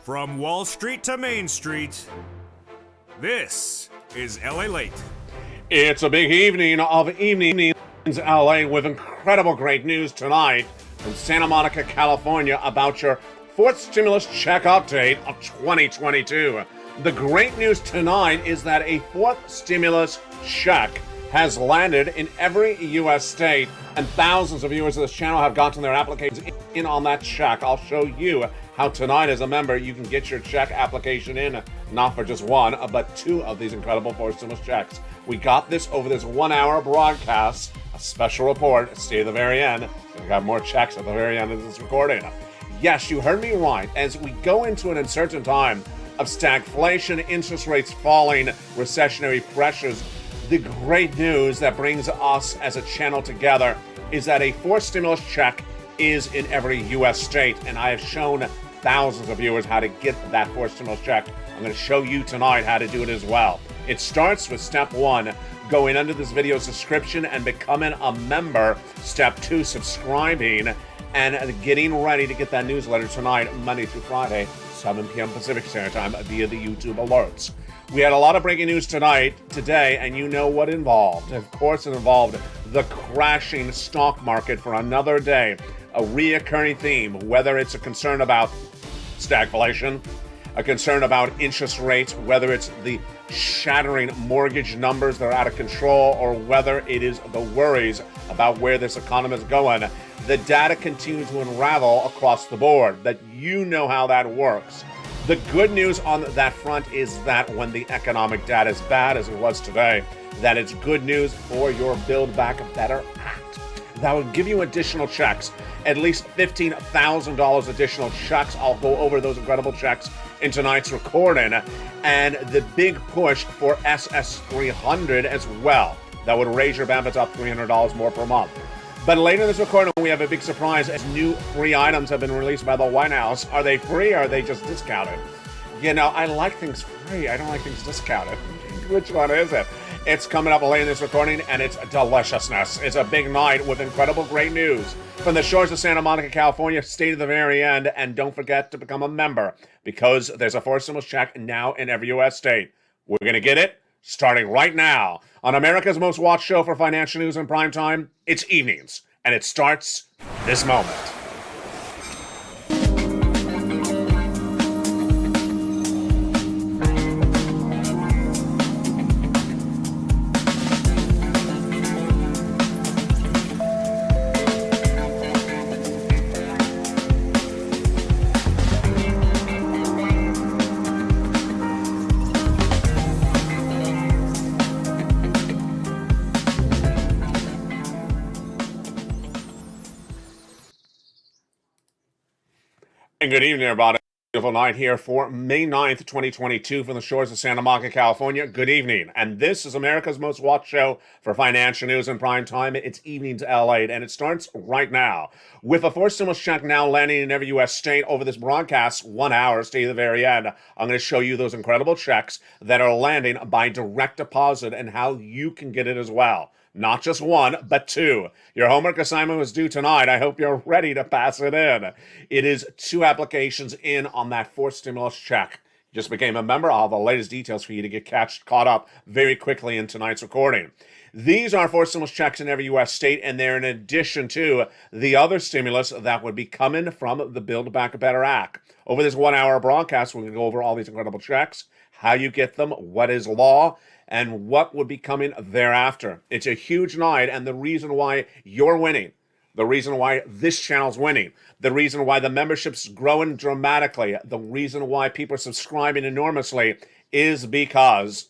From Wall Street to Main Street, this is LALATE. It's a big evening of evenings LA with incredible great news tonight from Santa Monica, California about your fourth stimulus check update of 2022. The great news tonight is that a fourth stimulus check has landed in every U.S. state, and thousands of viewers of this channel have gotten their applications in on that check. I'll show you how tonight, as a member, you can get your check application in, not for just one, but two of these incredible fourth stimulus checks. We got this over this 1 hour broadcast, a special report, stay to the very end. We got more checks at the very end of this recording. Yes, you heard me right. As we go into an uncertain time of stagflation, interest rates falling, recessionary pressures, the great news that brings us as a channel together is that a fourth stimulus check is in every U.S. state, and I have shown thousands of viewers how to get that fourth stimulus check. I'm going to show you tonight how to do it as well. It starts with step one, going under this video's description and becoming a member. Step two, subscribing and getting ready to get that newsletter tonight, Monday through Friday, 7 p.m. Pacific Standard Time via the YouTube alerts. We had a lot of breaking news today, and you know what involved. Of course, it involved the crashing stock market for another day. A reoccurring theme, whether it's a concern about stagflation, a concern about interest rates, whether it's the shattering mortgage numbers that are out of control, or whether it is the worries about where this economy is going. The data continues to unravel across the board, that you know how that works. The good news on that front is that when the economic data is bad, as it was today, that it's good news for your Build Back Better Act. That will give you additional checks, at least $15,000 additional checks. I'll go over those incredible checks in tonight's recording, and the big push for SS300 as well. That would raise your benefits up $300 more per month. But later in this recording, we have a big surprise as new free items have been released by the White House. Are they free or are they just discounted? You know, I like things free. I don't like things discounted. Which one is it? It's coming up later in this recording, and it's deliciousness. It's a big night with incredible great news. From the shores of Santa Monica, California, stay to the very end, and don't forget to become a member, because there's a fourth stimulus check now in every U.S. state. We're going to get it starting right now on America's most watched show for financial news in prime time. It's evenings, and it starts this moment. And good evening, everybody. Beautiful night here for May 9th, 2022 from the shores of Santa Monica, California. Good evening. And this is America's most watched show for financial news in prime time. It's Evenings LA, and it starts right now. With a fourth stimulus check now landing in every U.S. state over this broadcast, 1 hour, stay to the very end. I'm going to show you those incredible checks that are landing by direct deposit and how you can get it as well. Not just one, but two. Your homework assignment was due tonight. I hope you're ready to pass it in. It is two applications in on that fourth stimulus check. You just became a member. I'll have the latest details for you to get caught up very quickly in tonight's recording. These are fourth stimulus checks in every U.S. state, and they're in addition to the other stimulus that would be coming from the Build Back Better Act. Over this 1 hour broadcast, we're going to go over all these incredible checks, how you get them, what is law, and what would be coming thereafter. It's a huge night, and the reason why you're winning, the reason why this channel's winning, the reason why the membership's growing dramatically, the reason why people are subscribing enormously is because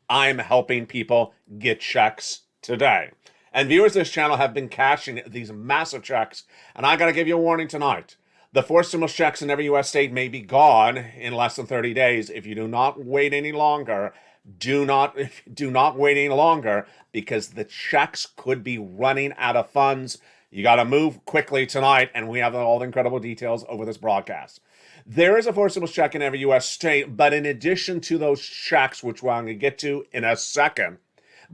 I'm helping people get checks today. And viewers of this channel have been cashing these massive checks, and I got to give you a warning tonight. The fourth stimulus checks in every U.S. state may be gone in less than 30 days. If you do not wait any longer, do not wait any longer, because the checks could be running out of funds. You got to move quickly tonight, and we have all the incredible details over this broadcast. There is a fourth stimulus check in every U.S. state, but in addition to those checks, which we're going to get to in a second,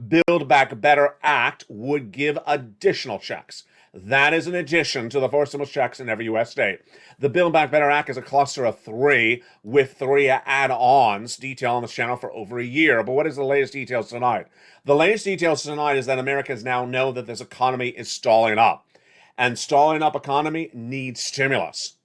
Build Back Better Act would give additional checks. That is in addition to the 4 stimulus checks in every U.S. state. The Build Back Better Act is a cluster of 3 with 3 add-ons detailed on this channel for over a year. But what is the latest details tonight? The latest details tonight is that Americans now know that this economy is stalling up. And stalling up economy needs stimulus.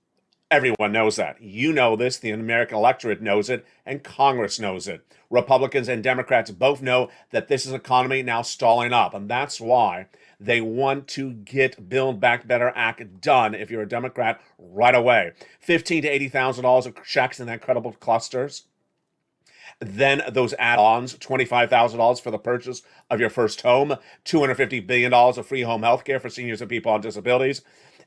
Everyone knows that. You know this, the American electorate knows it, and Congress knows it. Republicans and Democrats both know that this is economy now stalling up, and that's why they want to get Build Back Better Act done, if you're a Democrat, right away. $15,000 to $80,000 of checks in that credible clusters. Then those add-ons, $25,000 for the purchase of your first home, $250 billion of free home health care for seniors and people on disabilities,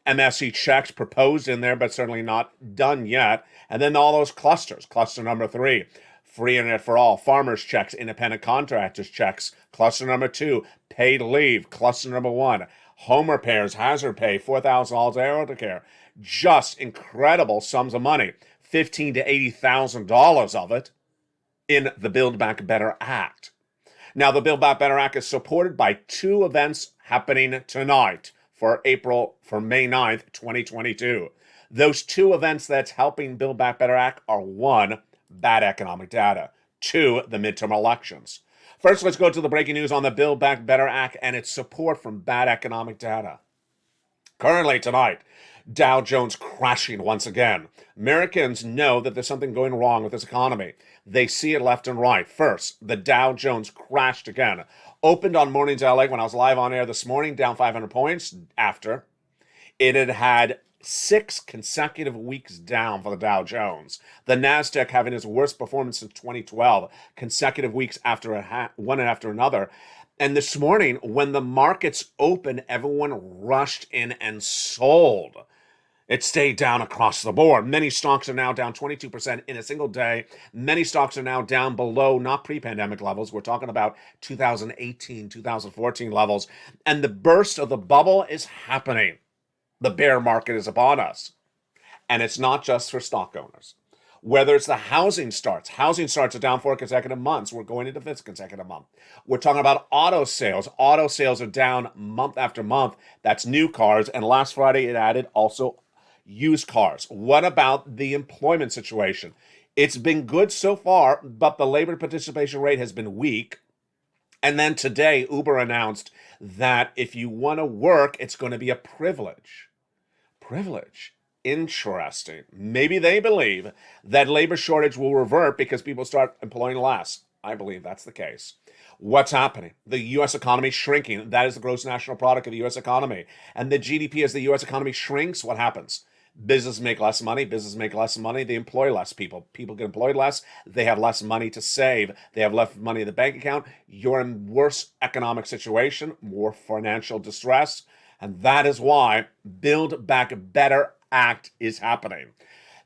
MSC checks proposed in there, but certainly not done yet. And then all those clusters. Cluster number 3, free internet for all. Farmers checks, independent contractors checks. Cluster number 2, paid leave. Cluster number 1, home repairs, hazard pay, $4,000 elder care. Just incredible sums of money. $15,000 to $80,000 of it in the Build Back Better Act. Now, the Build Back Better Act is supported by 2 events happening tonight for May 9th, 2022. Those 2 events that's helping Build Back Better Act are 1, bad economic data, 2, the midterm elections. First, let's go to the breaking news on the Build Back Better Act and its support from bad economic data. Currently tonight, Dow Jones crashing once again. Americans know that there's something going wrong with this economy. They see it left and right. First, the Dow Jones crashed again. Opened on Mornings LA when I was live on air this morning, down 500 points after it had 6 consecutive weeks down for the Dow Jones. The NASDAQ having its worst performance since 2012, consecutive weeks after one after another. And this morning, when the markets opened, everyone rushed in and sold. It stayed down across the board. Many stocks are now down 22% in a single day. Many stocks are now down below, not pre-pandemic levels. We're talking about 2018, 2014 levels. And the burst of the bubble is happening. The bear market is upon us. And it's not just for stock owners. Whether it's the housing starts are down 4 consecutive months. We're going into 5th consecutive month. We're talking about auto sales. Auto sales are down month after month. That's new cars. And last Friday, it added also used cars. What about the employment situation? It's been good so far, but the labor participation rate has been weak. And then today, Uber announced that if you want to work, it's going to be a privilege. Privilege. Interesting. Maybe they believe that labor shortage will revert because people start employing less. I believe that's the case. What's happening? The U.S. economy is shrinking. That is the gross national product of the U.S. economy. And the GDP, as the U.S. economy shrinks, what happens? Businesses make less money. They employ less people. People get employed less. They have less money to save. They have less money in the bank account. You're in worse economic situation, more financial distress. And that is why Build Back Better Act is happening.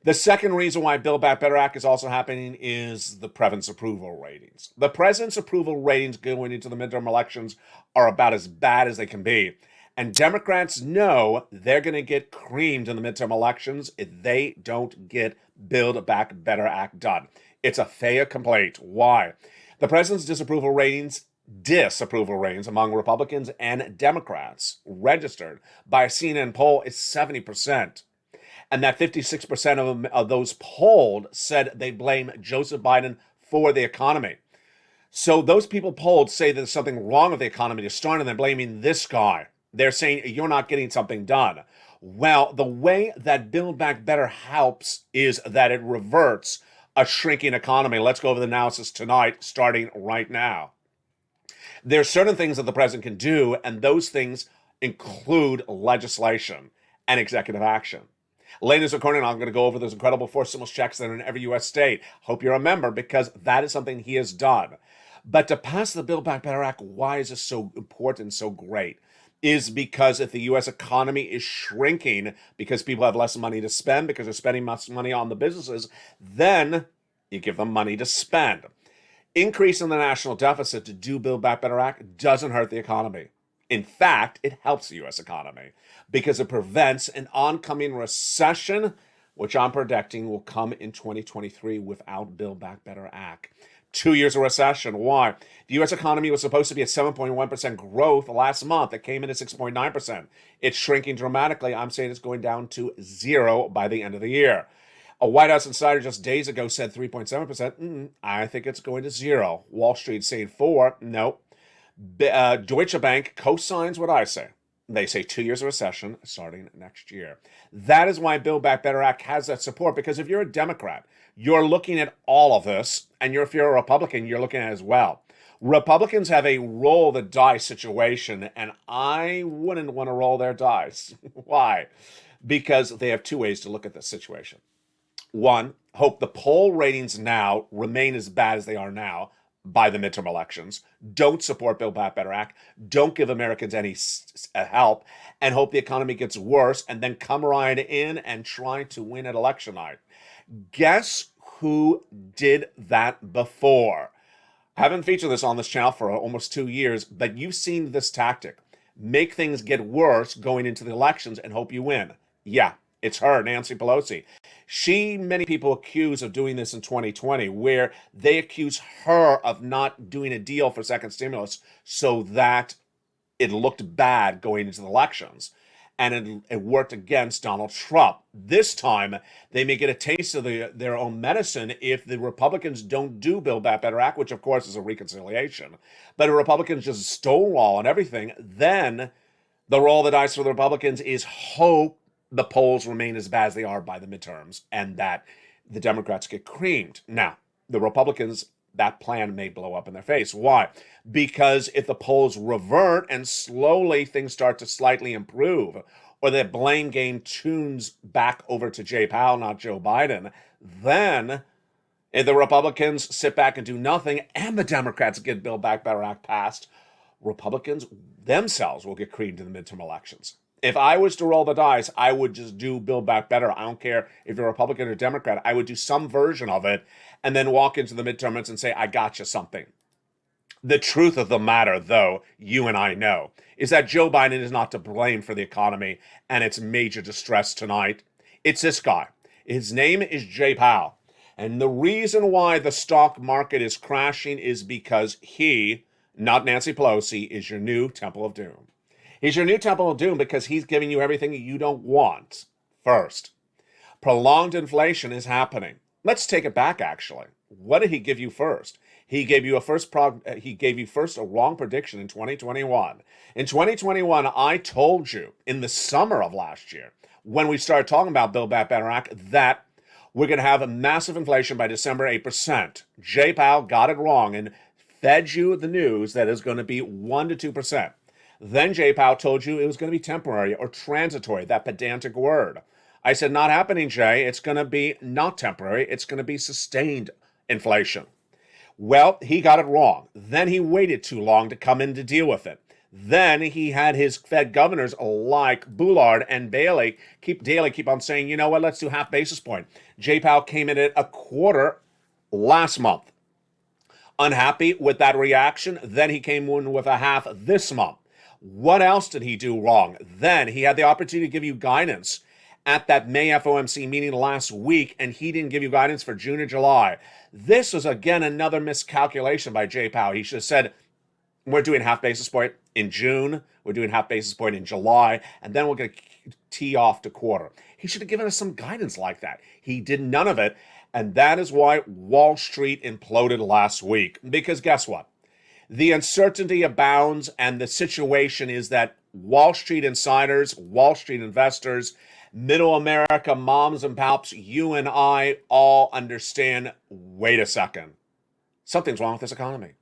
The second reason why Build Back Better Act is also happening is the president's approval ratings. The president's approval ratings going into the midterm elections are about as bad as they can be. And Democrats know they're going to get creamed in the midterm elections if they don't get Build Back Better Act done. It's a fait complaint. Why? The president's disapproval ratings among Republicans and Democrats registered by a CNN poll is 70%. And that 56% of those polled said they blame Joseph Biden for the economy. So those people polled say there's something wrong with the economy to start, and they're blaming this guy. They're saying you're not getting something done. Well, the way that Build Back Better helps is that it reverts a shrinking economy. Let's go over the analysis tonight, starting right now. There's certain things that the president can do, and those things include legislation and executive action. Ladies and gentlemen, I'm going to go over those incredible 4 stimulus checks that are in every U.S. state. Hope you're a member, because that is something he has done. But to pass the Build Back Better Act, why is this so important, so great? Is because if the U.S. economy is shrinking because people have less money to spend, because they're spending less money on the businesses, then you give them money to spend. Increasing the national deficit to do Build Back Better Act doesn't hurt the economy. In fact, it helps the U.S. economy because it prevents an oncoming recession, which I'm predicting will come in 2023 without Build Back Better Act. 2 years of recession. Why? The U.S. economy was supposed to be at 7.1% growth last month. It came in at 6.9%. It's shrinking dramatically. I'm saying it's going down to zero by the end of the year. A White House insider just days ago said 3.7%. I think it's going to zero. Wall Street saying 4. No. Deutsche Bank co-signs what I say. They say 2 years of recession starting next year. That is why Build Back Better Act has that support, because if you're a Democrat, you're looking at all of this, and if you're a Republican, you're looking at it as well. Republicans have a roll the dice situation, and I wouldn't want to roll their dice. Why? Because they have two ways to look at this situation. One, hope the poll ratings now remain as bad as they are now by the midterm elections. Don't support Build Back Better Act. Don't give Americans any help, and hope the economy gets worse, and then come right in and try to win at election night. Guess who did that before? I haven't featured this on this channel for almost 2 years, but you've seen this tactic. Make things get worse going into the elections and hope you win. Yeah, it's her, Nancy Pelosi. Many people accuse of doing this in 2020, where they accuse her of not doing a deal for second stimulus so that it looked bad going into the elections. And it worked against Donald Trump. This time, they may get a taste of their own medicine if the Republicans don't do Build Back Better Act, which of course is a reconciliation. But if Republicans just stonewall and everything, then the roll of the dice for the Republicans is hope the polls remain as bad as they are by the midterms and that the Democrats get creamed. Now, the Republicans, that plan may blow up in their face. Why? Because if the polls revert and slowly things start to slightly improve, or the blame game tunes back over to Jay Powell, not Joe Biden, then if the Republicans sit back and do nothing and the Democrats get Build Back Better Act passed, Republicans themselves will get creamed in the midterm elections. If I was to roll the dice, I would just do Build Back Better. I don't care if you're a Republican or Democrat. I would do some version of it and then walk into the midterms and say, I got you something. The truth of the matter, though, you and I know, is that Joe Biden is not to blame for the economy and its major distress tonight. It's this guy. His name is Jay Powell. And the reason why the stock market is crashing is because he, not Nancy Pelosi, is your new Temple of Doom. He's your new Temple of Doom because he's giving you everything you don't want. First, prolonged inflation is happening. Let's take it back, actually. What did he give you first? He gave you first a wrong prediction in 2021. In 2021, I told you in the summer of last year, when we started talking about Build Back Better Act, that we're going to have a massive inflation by December, 8%. Jay Powell got it wrong and fed you the news that it's going to be 1 to 2%. Then Jay Powell told you it was going to be temporary or transitory, that pedantic word. I said, not happening, Jay. It's going to be not temporary. It's going to be sustained inflation. Well, he got it wrong. Then he waited too long to come in to deal with it. Then he had his Fed governors like Bullard and Daly keep on saying, you know what, let's do half basis point. Jay Powell came in at a quarter last month. Unhappy with that reaction, then he came in with a half this month. What else did he do wrong? Then he had the opportunity to give you guidance at that May FOMC meeting last week, and he didn't give you guidance for June or July. This was, again, another miscalculation by Jay Powell. He should have said, we're doing half basis point in June, we're doing half basis point in July, and then we're going to tee off to quarter. He should have given us some guidance like that. He did none of it, and that is why Wall Street imploded last week. Because guess what? The uncertainty abounds, and the situation is that Wall Street insiders, Wall Street investors, middle America, moms and pops, you and I all understand, wait a second, something's wrong with this economy.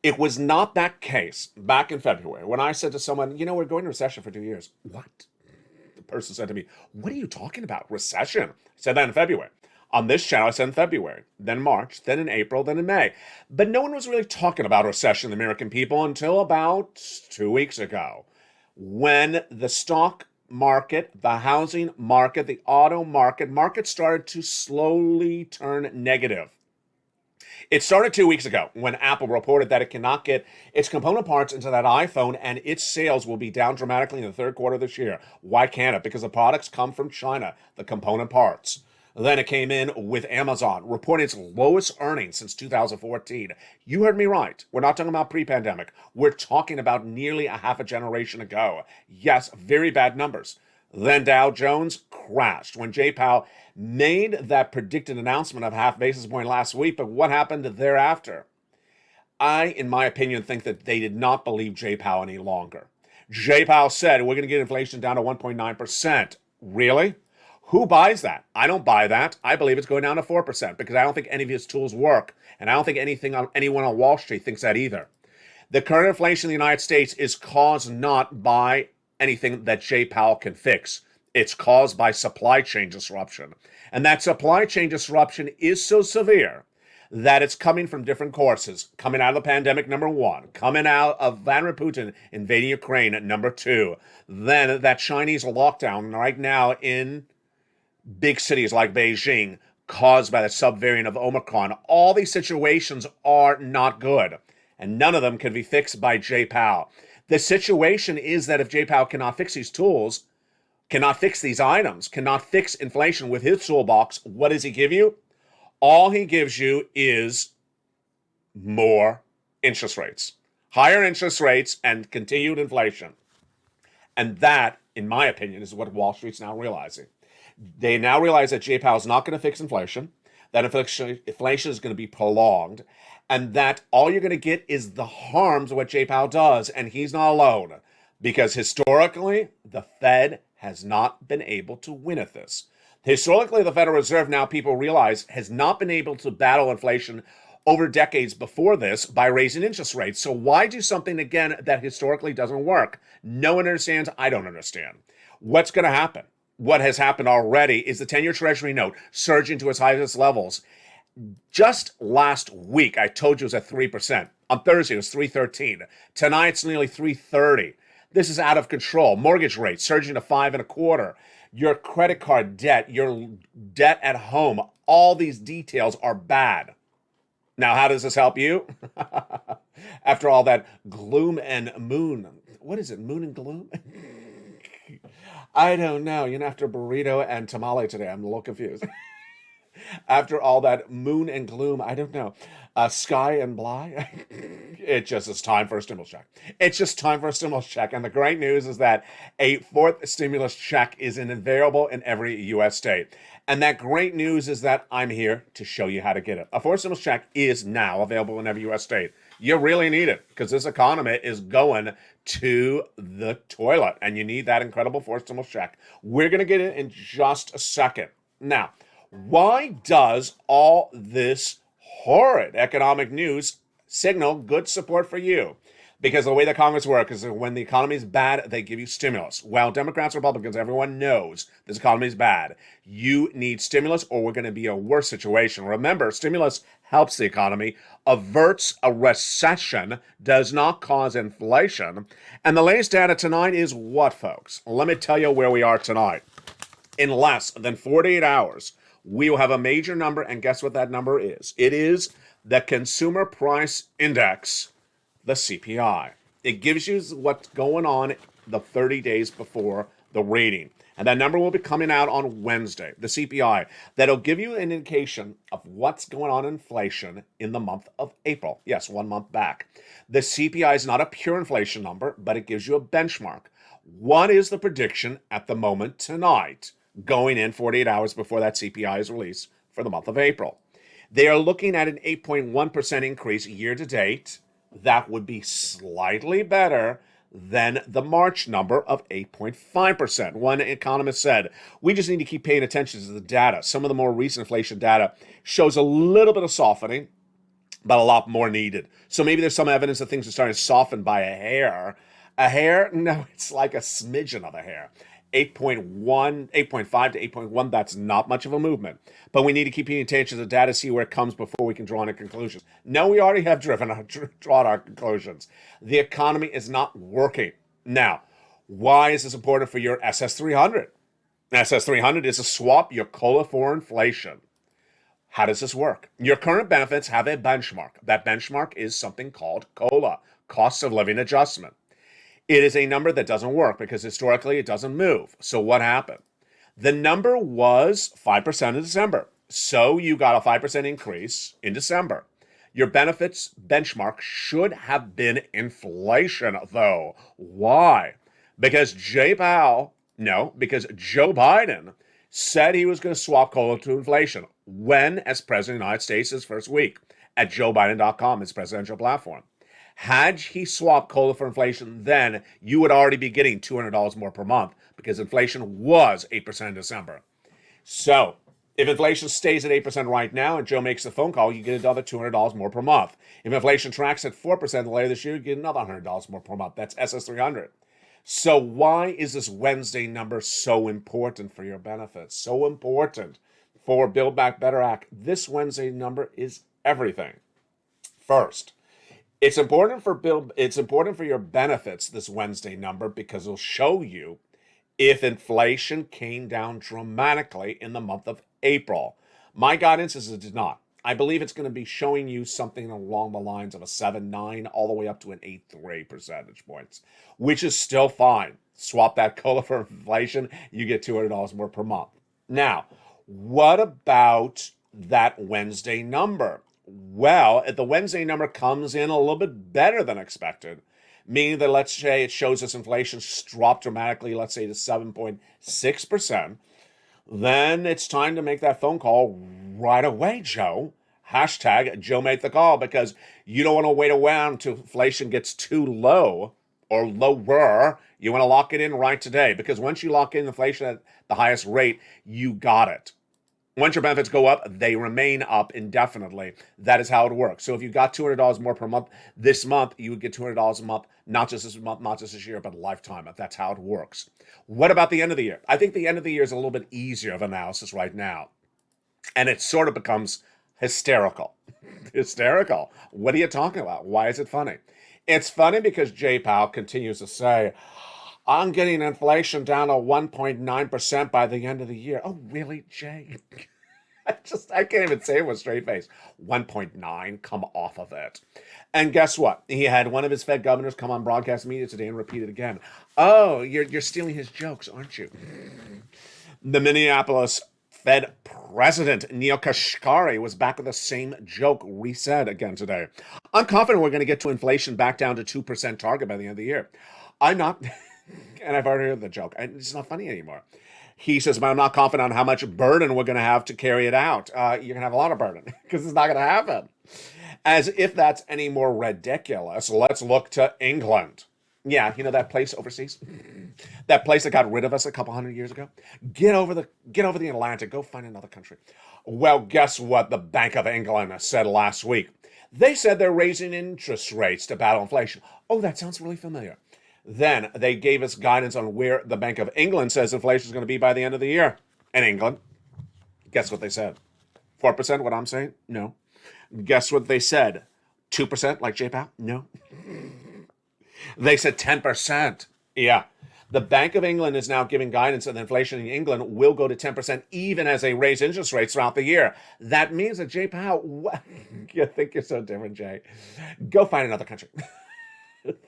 It was not that case back in February when I said to someone, you know, we're going to recession for 2 years. What? The person said to me, what are you talking about? Recession? I said that in February. On this channel, I said in February, then March, then in April, then in May. But no one was really talking about recession, the American people, until about 2 weeks ago, when the stock market, the housing market, the auto market started to slowly turn negative. It started 2 weeks ago when Apple reported that it cannot get its component parts into that iPhone and its sales will be down dramatically in the third quarter of this year. Why can't it? Because the products come from China, the component parts. Then it came in with Amazon reporting its lowest earnings since 2014. You heard me right. We're not talking about pre-pandemic. We're talking about nearly a half a generation ago. Yes, very bad numbers. Then Dow Jones crashed when Jay Powell made that predicted announcement of half basis point last week. But what happened thereafter? I, in my opinion, think that they did not believe Jay Powell any longer. Jay Powell said, we're going to get inflation down to 1.9%. Really? Who buys that? I don't buy that. I believe it's going down to 4% because I don't think any of his tools work. And I don't think anyone on Wall Street thinks that either. The current inflation in the United States is caused not by anything that Jay Powell can fix. It's caused by supply chain disruption. And that supply chain disruption is so severe that it's coming from different courses. Coming out of the pandemic, number one. Coming out of Vladimir Putin invading Ukraine, number two. Then that Chinese lockdown right now in big cities like Beijing, caused by the subvariant of Omicron. All these situations are not good, and none of them can be fixed by Jay Powell. The situation is that if Jay Powell cannot fix these tools, cannot fix these items, cannot fix inflation with his toolbox, what does he give you? All he gives you is more interest rates, higher interest rates, and continued inflation. And that, in my opinion, is what Wall Street's now realizing. They now realize that Jay Powell's not going to fix inflation, that inflation is going to be prolonged, and that all you're going to get is the harms of what Jay Powell does, and he's not alone. Because historically, the Fed has not been able to win at this. Historically, the Federal Reserve, now people realize, has not been able to battle inflation over decades before this by raising interest rates. So why do something, again, that historically doesn't work? No one understands. I don't understand. What's going to happen? What has happened already is the 10-year Treasury note surging to its highest levels. Just last week, I told you it was at 3%. On Thursday, it was 3.13. Tonight, it's nearly 3.30. This is out of control. Mortgage rates surging to 5.25. Your credit card debt, your debt at home, all these details are bad. Now, how does this help you? After all that gloom and moon. What is it, moon and gloom? I don't know. After burrito and tamale today, I'm a little confused. After all that moon and gloom, I don't know. Sky and bly. It just is time for a stimulus check. It's just time for a stimulus check. And the great news is that a fourth stimulus check is inevitable in every U.S. state. And that great news is that I'm here to show you how to get it. A fourth stimulus check is now available in every U.S. state. You really need it because this economy is going to the toilet and you need that incredible fourth stimulus check. We're going to get it in just a second. Now, why does all this horrid economic news signal good support for you? Because the way that Congress works is that when the economy is bad, they give you stimulus. Well, Democrats, Republicans, everyone knows this economy is bad. You need stimulus or we're going to be a worse situation. Remember, stimulus helps the economy, averts a recession, does not cause inflation. And the latest data tonight is what, folks? Let me tell you where we are tonight. In less than 48 hours, we will have a major number, and guess what that number is? It is the Consumer Price Index, the CPI. It gives you what's going on the 30 days before the rating. And that number will be coming out on Wednesday, the CPI. That'll give you an indication of what's going on in inflation in the month of April. Yes, 1 month back. The CPI is not a pure inflation number, but it gives you a benchmark. What is the prediction at the moment tonight, going in 48 hours before that CPI is released for the month of April? They are looking at an 8.1% increase year to date. That would be slightly better than the March number of 8.5%. One economist said, we just need to keep paying attention to the data. Some of the more recent inflation data shows a little bit of softening, but a lot more needed. So maybe there's some evidence that things are starting to soften by a hair. A hair? No, it's like a smidgen of a hair. 8.1, 8.5 to 8.1, that's not much of a movement. But we need to keep paying attention to the data, see where it comes before we can draw any conclusions. No, we already have drawn our conclusions. The economy is not working. Now, why is this important for your SS300? SS300 is a swap your COLA for inflation. How does this work? Your current benefits have a benchmark. That benchmark is something called COLA, cost of living adjustment. It is a number that doesn't work because historically it doesn't move. So what happened? The number was 5% in December. So you got a 5% increase in December. Your benefits benchmark should have been inflation, though. Why? Because because Joe Biden said he was going to swap COLA to inflation. When, as President of the United States, his first week at joebiden.com, his presidential platform. Had he swapped COLA for inflation, then you would already be getting $200 more per month because inflation was 8% in December. So if inflation stays at 8% right now and Joe makes the phone call, you get another $200 more per month. If inflation tracks at 4% later this year, you get another $100 more per month. That's SS300. So why is this Wednesday number so important for your benefits? So important for Build Back Better Act. This Wednesday number is everything. First, it's important for your benefits, this Wednesday number, because it'll show you if inflation came down dramatically in the month of April. My guidance is it did not. I believe it's going to be showing you something along the lines of a 7.9 all the way up to an 8.3 percentage points, which is still fine. Swap that COLA for inflation, you get $200 more per month. Now, what about that Wednesday number? Well, if the Wednesday number comes in a little bit better than expected, meaning that let's say it shows us inflation drop dramatically, let's say to 7.6%, then it's time to make that phone call right away, Joe. Hashtag Joe made the call, because you don't want to wait around until inflation gets too low or lower. You want to lock it in right today, because once you lock in inflation at the highest rate, you got it. Once your benefits go up, they remain up indefinitely. That is how it works. So if you got $200 more per month this month, you would get $200 a month, not just this month, not just this year, but a lifetime. That's how it works. What about the end of the year? I think the end of the year is a little bit easier of analysis right now. And it sort of becomes hysterical. Hysterical. What are you talking about? Why is it funny? It's funny because Jay Powell continues to say, I'm getting inflation down to 1.9% by the end of the year. Oh, really, Jay? I can't even say it with a straight face. 1.9, come off of it. And guess what? He had one of his Fed governors come on broadcast media today and repeat it again. Oh, you're stealing his jokes, aren't you? The Minneapolis Fed president, Neil Kashkari, was back with the same joke resaid again today. I'm confident we're going to get to inflation back down to 2% target by the end of the year. I'm not... And I've already heard the joke. It's not funny anymore. He says, but I'm not confident on how much burden we're going to have to carry it out. You're going to have a lot of burden because it's not going to happen. As if that's any more ridiculous, let's look to England. Yeah, you know that place overseas? That place that got rid of us a couple hundred years ago? Get over the Atlantic. Go find another country. Well, guess what the Bank of England said last week? They said they're raising interest rates to battle inflation. Oh, that sounds really familiar. Then they gave us guidance on where the Bank of England says inflation is going to be by the end of the year. In England, guess what they said? 4%, what I'm saying? No. Guess what they said? 2%, like Jay Powell? No. They said 10%. Yeah. The Bank of England is now giving guidance that inflation in England will go to 10% even as they raise interest rates throughout the year. That means that Jay Powell, you think you're so different, Jay. Go find another country.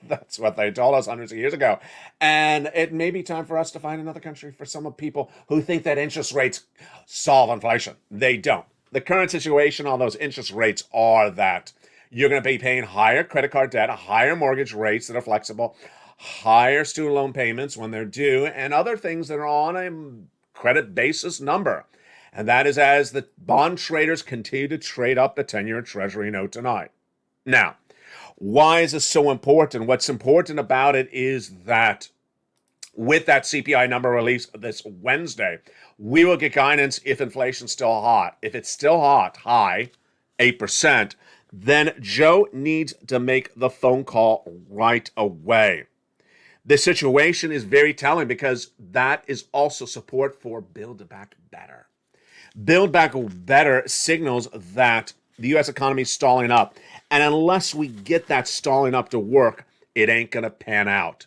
That's what they told us hundreds of years ago. And it may be time for us to find another country for some of people who think that interest rates solve inflation. They don't. The current situation on those interest rates are that you're going to be paying higher credit card debt, higher mortgage rates that are flexible, higher student loan payments when they're due, and other things that are on a credit basis number. And that is as the bond traders continue to trade up the 10-year Treasury note tonight. Now, why is this so important? What's important about it is that with that CPI number released this Wednesday, we will get guidance if inflation's still hot. If it's still hot, high, 8%, then Joe needs to make the phone call right away. The situation is very telling because that is also support for Build Back Better. Build Back Better signals that the U.S. economy is stalling up. And unless we get that stalling up to work, it ain't going to pan out.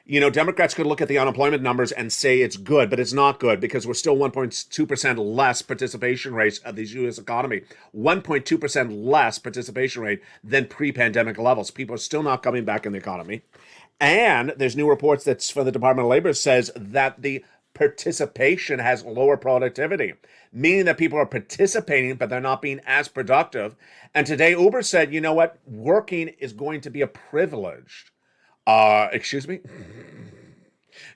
You know, Democrats could look at the unemployment numbers and say it's good, but it's not good because we're still 1.2% less participation rates of the U.S. economy. 1.2% less participation rate than pre-pandemic levels. People are still not coming back in the economy. And there's new reports that's from the Department of Labor says that the participation has lower productivity, meaning that people are participating, but they're not being as productive. And today, Uber said, you know what? Working is going to be a privilege. Excuse me?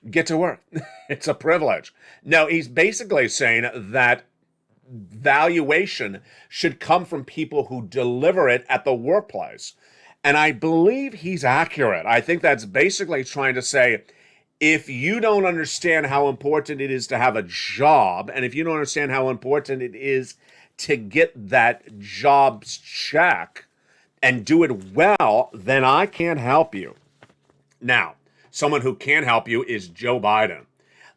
Get to work. It's a privilege. No, he's basically saying that valuation should come from people who deliver it at the workplace. And I believe he's accurate. I think that's basically trying to say, if you don't understand how important it is to have a job, and if you don't understand how important it is to get that job's check and do it well, then I can't help you. Now, someone who can help you is Joe Biden.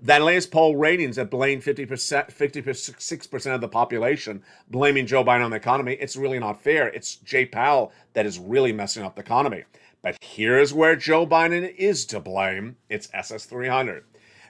That latest poll ratings that blame 56% of the population blaming Joe Biden on the economy, it's really not fair. It's Jay Powell that is really messing up the economy. But here's where Joe Biden is to blame. It's SS300.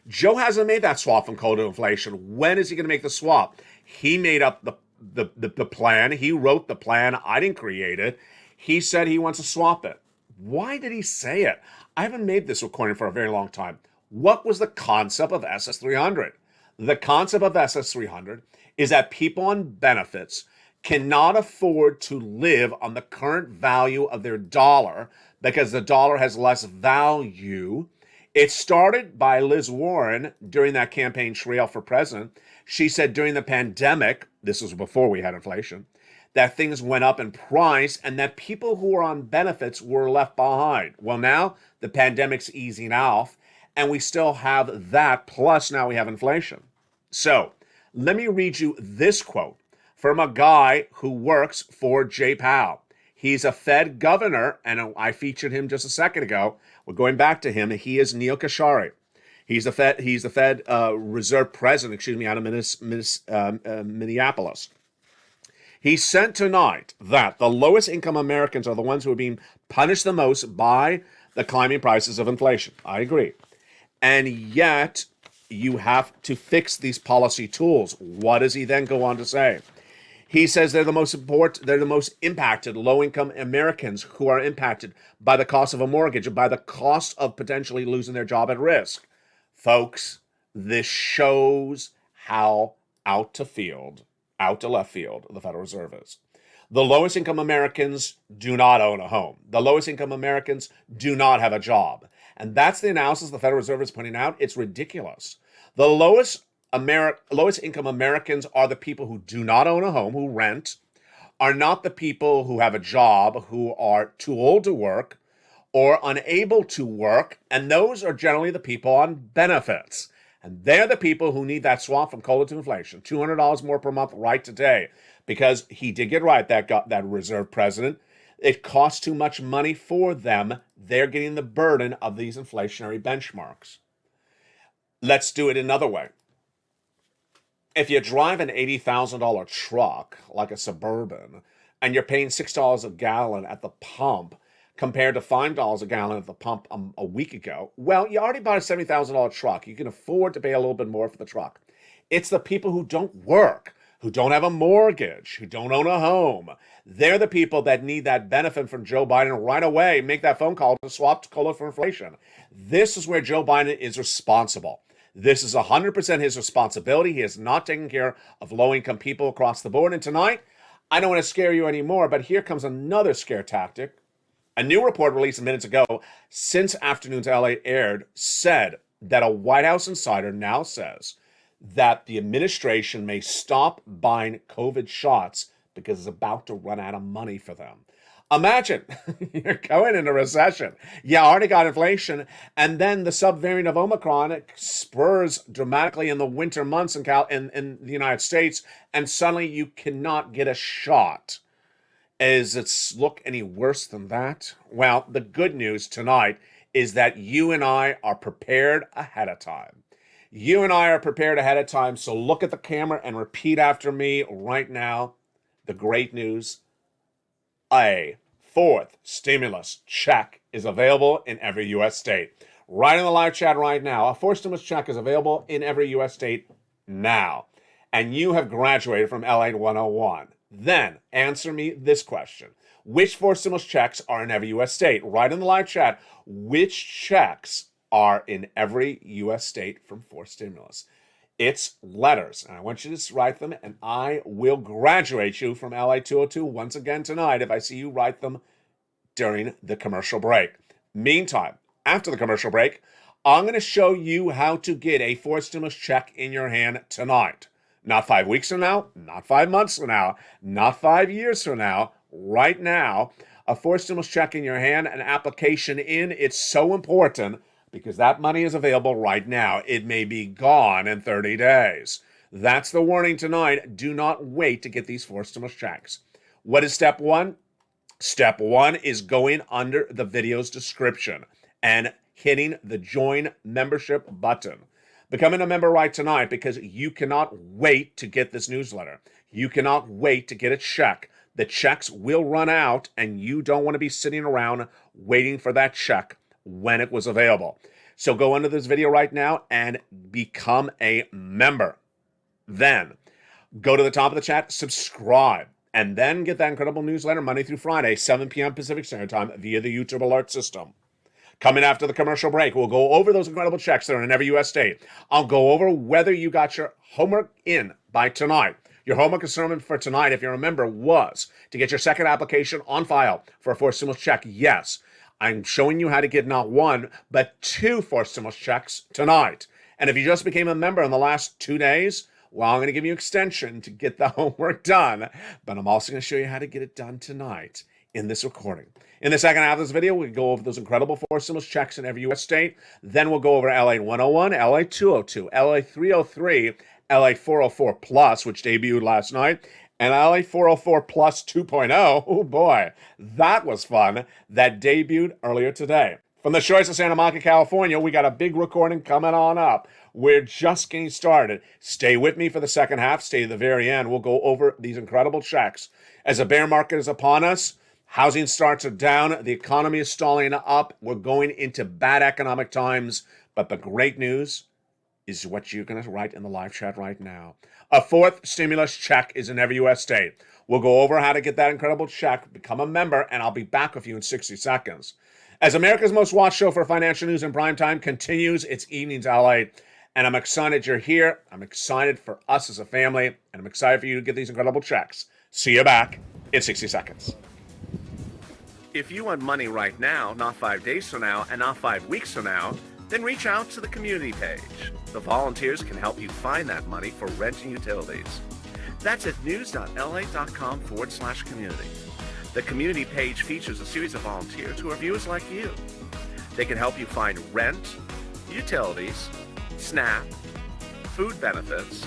Joe hasn't made that swap from coal to inflation. When is he going to make the swap? He made up the plan. He wrote the plan. I didn't create it. He said he wants to swap it. Why did he say it? I haven't made this recording for a very long time. What was the concept of SS300? The concept of SS300 is that people on benefits cannot afford to live on the current value of their dollar because the dollar has less value. It started by Liz Warren during that campaign trail for president. She said during the pandemic, this was before we had inflation, that things went up in price and that people who were on benefits were left behind. Well, now the pandemic's easing off and we still have that, plus now we have inflation. So let me read you this quote from a guy who works for Jay Powell. He's a Fed governor, and I featured him just a second ago. We're going back to him. He is Neil Kashari. He's the Fed Reserve President, out of Minneapolis. He said tonight that the lowest income Americans are the ones who are being punished the most by the climbing prices of inflation. I agree. And yet, you have to fix these policy tools. What does he then go on to say? He says they're the most impacted low-income Americans who are impacted by the cost of a mortgage and by the cost of potentially losing their job at risk. Folks, this shows how out to left field the Federal Reserve is. The lowest income Americans do not own a home. The lowest income Americans do not have a job. And that's the analysis the Federal Reserve is putting out. It's ridiculous. The lowest income Americans are the people who do not own a home, who rent, are not the people who have a job, who are too old to work or unable to work, and those are generally the people on benefits. And they're the people who need that swap from COLA to inflation, $200 more per month right today, because he did get right, that Reserve President. It costs too much money for them. They're getting the burden of these inflationary benchmarks. Let's do it another way. If you drive an $80,000 truck, like a Suburban, and you're paying $6 a gallon at the pump, compared to $5 a gallon at the pump a week ago, well, you already bought a $70,000 truck. You can afford to pay a little bit more for the truck. It's the people who don't work, who don't have a mortgage, who don't own a home. They're the people that need that benefit from Joe Biden right away. Make that phone call to swap COLA for inflation. This is where Joe Biden is responsible. This is 100% his responsibility. He is not taking care of low-income people across the board. And tonight, I don't want to scare you anymore, but here comes another scare tactic. A new report released minutes ago, since Afternoons LA aired, said that a White House insider now says that the administration may stop buying COVID shots because it's about to run out of money for them. Imagine you're going into recession. You already got inflation, and then the subvariant of Omicron spurs dramatically in the winter months in the United States, and suddenly you cannot get a shot. Does it look any worse than that? Well, the good news tonight is that you and I are prepared ahead of time. You and I are prepared ahead of time, so look at the camera and repeat after me right now. The great news: a fourth stimulus check is available in every U.S. state. Right in the live chat right now, a fourth stimulus check is available in every U.S. state now. And you have graduated from LA 101. Then answer me this question. Which four stimulus checks are in every U.S. state? Right in the live chat, which checks are in every U.S. state from forced stimulus. It's letters, and I want you to write them, and I will graduate you from LA 202 once again tonight if I see you write them during the commercial break. Meantime, after the commercial break, I'm going to show you how to get a forced stimulus check in your hand tonight. Not 5 weeks from now, not 5 months from now, not 5 years from now, right now. A forced stimulus check in your hand, an application in. It's so important because that money is available right now. It may be gone in 30 days. That's the warning tonight. Do not wait to get these forced stimulus checks. What is step one? Step one is going under the video's description and hitting the join membership button. Becoming a member right tonight because you cannot wait to get this newsletter. You cannot wait to get a check. The checks will run out and you don't want to be sitting around waiting for that check when it was available. So go under this video right now and become a member. Then go to the top of the chat, subscribe, and then get that incredible newsletter Monday through Friday, 7 p.m. Pacific Standard Time via the YouTube alert system. Coming after the commercial break, we'll go over those incredible checks that are in every U.S. state. I'll go over whether you got your homework in by tonight. Your homework assignment for tonight, if you remember, was to get your second application on file for a forced stimulus check. Yes, I'm showing you how to get not one, but 2 forced stimulus checks tonight. And if you just became a member in the last 2 days, well, I'm going to give you extension to get the homework done, but I'm also going to show you how to get it done tonight in this recording. In the second half of this video, we go over those incredible forced stimulus checks in every U.S. state. Then we'll go over LA 101, LA 202, LA 303, LA 404 Plus, which debuted last night, and LA 404 Plus 2.0. Oh boy, that was fun. That debuted earlier today. From the shores of Santa Monica, California, we got a big recording coming on up. We're just getting started. Stay with me for the second half. Stay to the very end. We'll go over these incredible checks. As a bear market is upon us, housing starts are down. The economy is stalling up. We're going into bad economic times. But the great news is what you're going to write in the live chat right now. A 4th stimulus check is in every U.S. state. We'll go over how to get that incredible check, become a member, and I'll be back with you in 60 seconds. As America's most watched show for financial news in prime time continues its evenings LA, and I'm excited you're here. I'm excited for us as a family, and I'm excited for you to get these incredible checks. See you back in 60 seconds. If you want money right now, not 5 days from now, and not 5 weeks from now, then reach out to the community page. The volunteers can help you find that money for rent and utilities. That's at news.la.com/community. The community page features a series of volunteers who are viewers like you. They can help you find rent, utilities, SNAP, food benefits,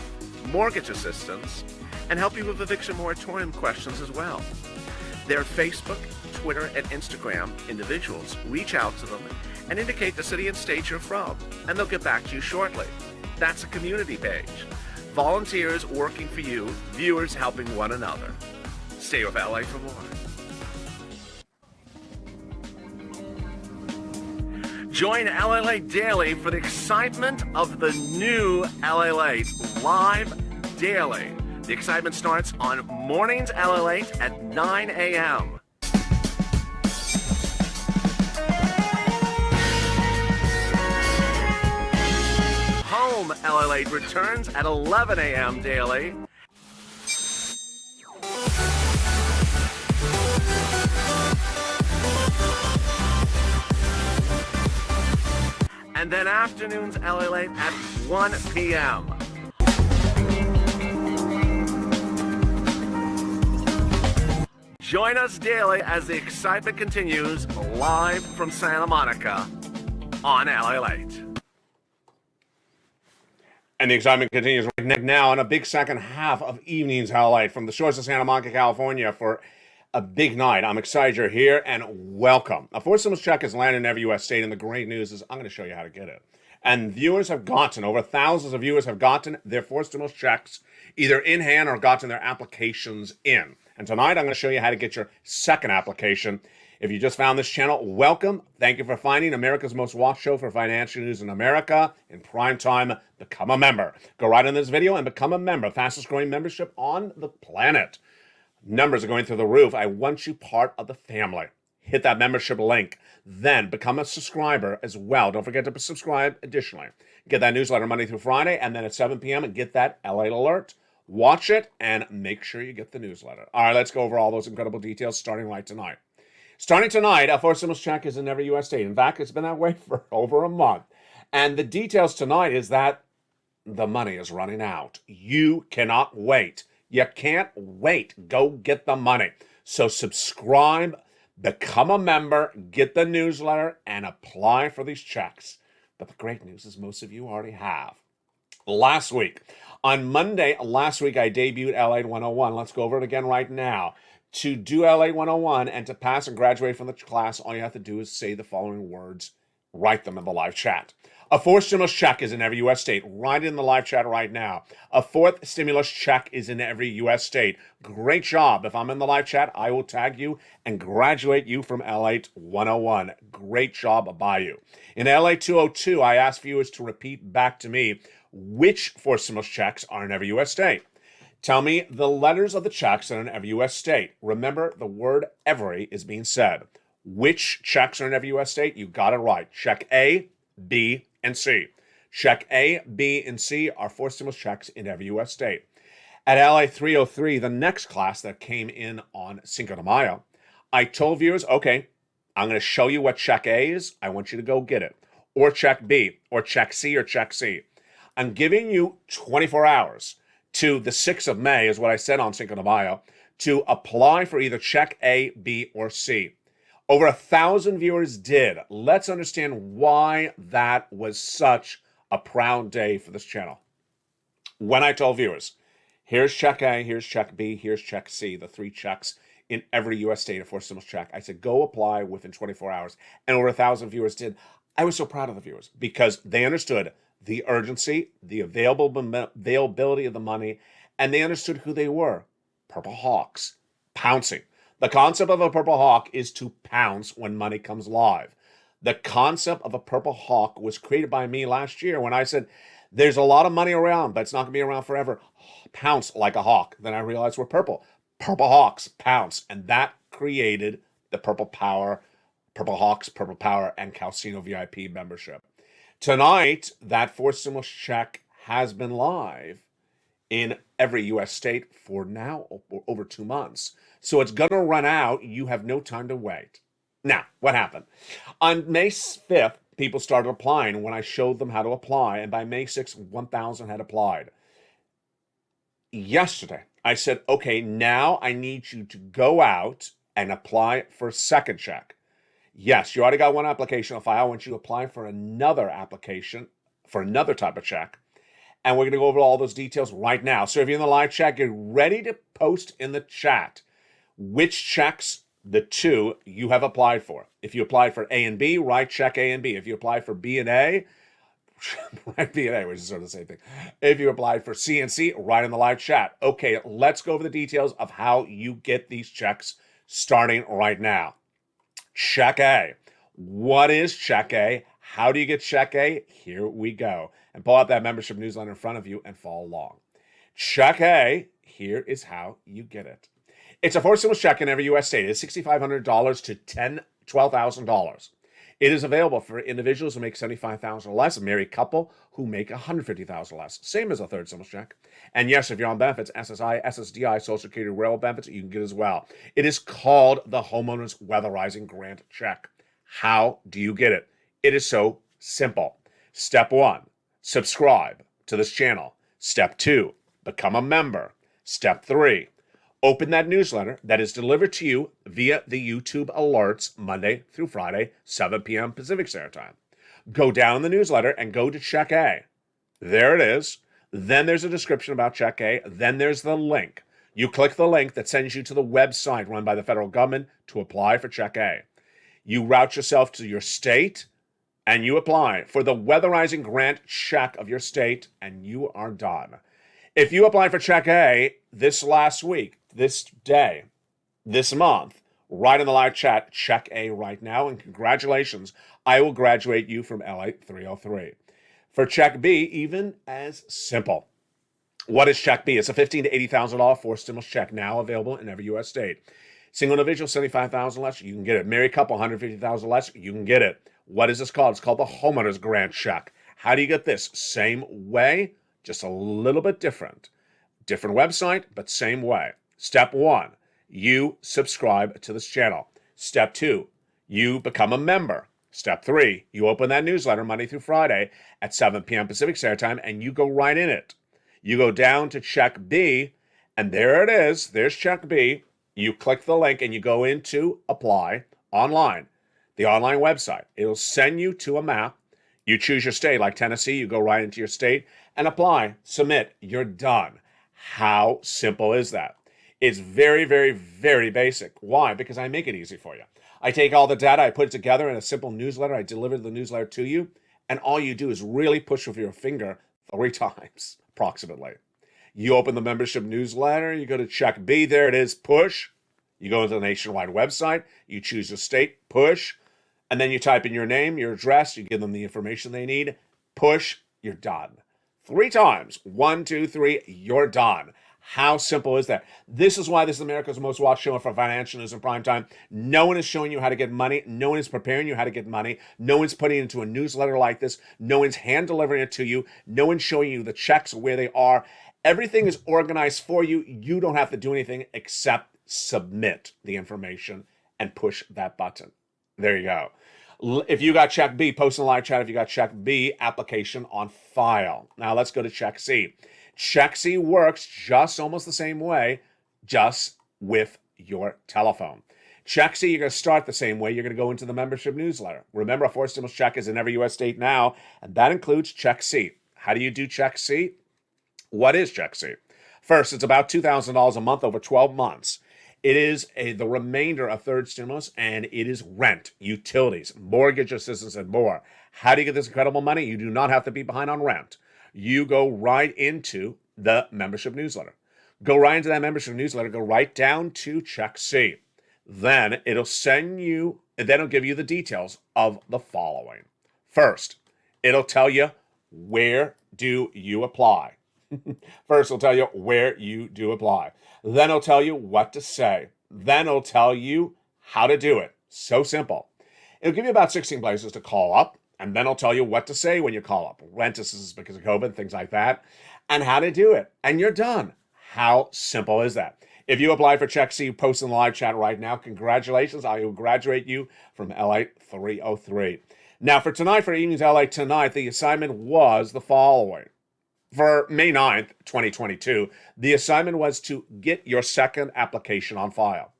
mortgage assistance, and help you with eviction moratorium questions as well. Their Facebook, Twitter, and Instagram individuals reach out to them and indicate the city and state you're from, and they'll get back to you shortly. That's a community page. Volunteers working for you, viewers helping one another. Stay with LA for more. Join LALATE Daily for the excitement of the new LALATE live daily. The excitement starts on mornings LALATE at 9 a.m. Home LALATE returns at 11 a.m. daily. And then afternoons LALATE at 1 p.m. Join us daily as the excitement continues live from Santa Monica on LALATE. And the excitement continues right now on a big second half of Evenings LALATE from the shores of Santa Monica, California for a big night. I'm excited you're here and welcome. A forced stimulus check is landed in every U.S. state, and the great news is I'm going to show you how to get it. And viewers have gotten, over thousands of viewers have gotten their forced stimulus checks either in hand or gotten their applications in. And tonight I'm going to show you how to get your second application. If you just found this channel, welcome. Thank you for finding America's most watched show for financial news in America in prime time. Become a member. Go right in this video and become a member. Fastest growing membership on the planet. Numbers are going through the roof. I want you part of the family. hit that membership link. Then become a subscriber as well. Don't forget to subscribe additionally. Get that newsletter Monday through Friday, and then at 7 p.m. and get that LA alert. Watch it and make sure you get the newsletter. All right, let's go over all those incredible details starting right tonight. Starting tonight, a fourth stimulus check is in every U.S. state. In fact, it's been that way for over a month. And the details tonight is that the money is running out. You cannot wait. You can't wait. Go get the money. So subscribe, become a member, get the newsletter, and apply for these checks. But the great news is most of you already have. On Monday last week, I debuted LATE 101. Let's go over it again right now. To do LATE 101 and to pass and graduate from the class, all you have to do is say the following words, write them in the live chat. A fourth stimulus check is in every U.S. state. Write it in the live chat right now. A fourth stimulus check is in every U.S. state. Great job. If I'm in the live chat, I will tag you and graduate you from LATE 101. Great job by you. In LATE 202, I asked viewers to repeat back to me which fourth stimulus checks are in every U.S. state. Tell me the letters of the checks that are in every U.S. state. Remember, the word every is being said. Which checks are in every U.S. state? You got it right. Check A, B, and C. Check A, B, and C are fourth stimulus checks in every U.S. state. At LA 303, the next class that came in on Cinco de Mayo, I told viewers, okay, I'm going to show you what check A is. I want you to go get it. Or check B, or check C, or check C. I'm giving you 24 hours to the 6th of May, is what I said on Cinco de Mayo, to apply for either check A, B, or C. Over 1,000 viewers did. Let's understand why that was such a proud day for this channel. When I told viewers, here's check A, here's check B, here's check C, the three checks in every U.S. state, a fourth stimulus check. I said, go apply within 24 hours. And over 1,000 viewers did. I was so proud of the viewers because they understood the urgency, the availability of the money, and they understood who they were. Purple Hawks, pouncing. The concept of a Purple Hawk is to pounce when money comes live. The concept of a Purple Hawk was created by me last year when I said, there's a lot of money around, but it's not going to be around forever. Pounce like a hawk. Then I realized we're purple. Purple Hawks, pounce. And that created the Purple Power, Purple Hawks, Purple Power, and Calcino VIP membership. Tonight, that fourth stimulus check has been live in every U.S. state for now over 2 months. So it's going to run out. You have no time to wait. Now, what happened? On May 5th, people started applying when I showed them how to apply. And by May 6th, 1,000 had applied. Yesterday, I said, okay, now I need you to go out and apply for a second check. Yes, you already got one application on file. I want you to apply for another application for another type of check. And we're going to go over all those details right now. So if you're in the live chat, get ready to post in the chat which checks, the two, you have applied for. If you applied for A and B, write check A and B. If you applied for B and A, write B and A, which is sort of the same thing. If you applied for C and C, write in the live chat. Okay, let's go over the details of how you get these checks starting right now. Check A. What is check A? How do you get check A? Here we go. And pull out that membership newsletter in front of you and follow along. Check A, here is how you get it. It's a fourth stimulus check in every U.S. state. It's $6,500 to $12,000. It is available for individuals who make $75,000 or less, a married couple who make $150,000 or less. Same as a third stimulus check. And yes, if you're on benefits, SSI, SSDI, Social Security, railroad benefits, you can get as well. It is called the Homeowners Weatherizing Grant Check. How do you get it? It is so simple. Step 1, subscribe to this channel. Step 2, become a member. Step 3, open that newsletter that is delivered to you via the YouTube alerts Monday through Friday, 7 p.m. Pacific Standard Time. Go down in the newsletter and go to Check A. There it is. Then there's a description about Check A. Then there's the link. You click the link that sends you to the website run by the federal government to apply for Check A. You route yourself to your state and you apply for the weatherizing grant check of your state and you are done. If you apply for Check A this last week, this day, this month, write in the live chat, Check A right now, and congratulations, I will graduate you from LATE 303. For Check B, even as simple. What is Check B? It's a $15,000 to $80,000 fourth stimulus check now available in every U.S. state. Single individual, 75,000 less, you can get it. Married couple, 150,000 less, you can get it. What is this called? It's called the homeowner's grant check. How do you get this? Same way, just a little bit different. Different website, but same way. Step 1, you subscribe to this channel. Step 2, you become a member. Step 3, you open that newsletter Monday through Friday at 7 p.m. Pacific Standard Time, and you go right in it. You go down to check B, and there it is. There's check B. You click the link, and you go into apply online, the online website. It'll send you to a map. You choose your state, like Tennessee. You go right into your state and apply, submit. You're done. How simple is that? It's very, very, very basic. Why? Because I make it easy for you. I take all the data, I put it together in a simple newsletter, I deliver the newsletter to you, and all you do is really push with your finger 3 times, approximately. You open the membership newsletter, you go to check B, there it is, push. You go into the nationwide website, you choose your state, push, and then you type in your name, your address, you give them the information they need, push, you're done. 3 times, 1, 2, 3, you're done. How simple is that? This is why this is America's most watched show for financial news in prime time. No one is showing you how to get money. No one is preparing you how to get money. No one's putting it into a newsletter like this. No one's hand delivering it to you. No one's showing you the checks where they are. Everything is organized for you. You don't have to do anything except submit the information and push that button. There you go. If you got check B, post in the live chat. If you got check B, application on file. Now let's go to check C. Check C works just almost the same way, just with your telephone. Check C, you're going to start the same way. You're going to go into the membership newsletter. Remember, a forced stimulus check is in every U.S. state now, and that includes check C. How do you do check C? What is check C? First, it's about $2,000 a month over 12 months. It is the remainder of third stimulus, and it is rent, utilities, mortgage assistance, and more. How do you get this incredible money? You do not have to be behind on rent. You go right into the membership newsletter. Go right into that membership newsletter. Go right down to check C. Then it'll send you, and then it'll give you the details of the following. First, it'll tell you where do you apply. First, it'll tell you where you do apply. Then it'll tell you what to say. Then it'll tell you how to do it. So simple. It'll give you about 16 places to call up, and then it'll tell you what to say when you call up. Rent assistance because of COVID, things like that, and how to do it. And you're done. How simple is that? If you apply for Check C, post in the live chat right now. Congratulations. I will graduate you from LALATE 303. Now, for tonight, for Evenings LALATE tonight, the assignment was the following. For May 9th, 2022, the assignment was to get your second application on file.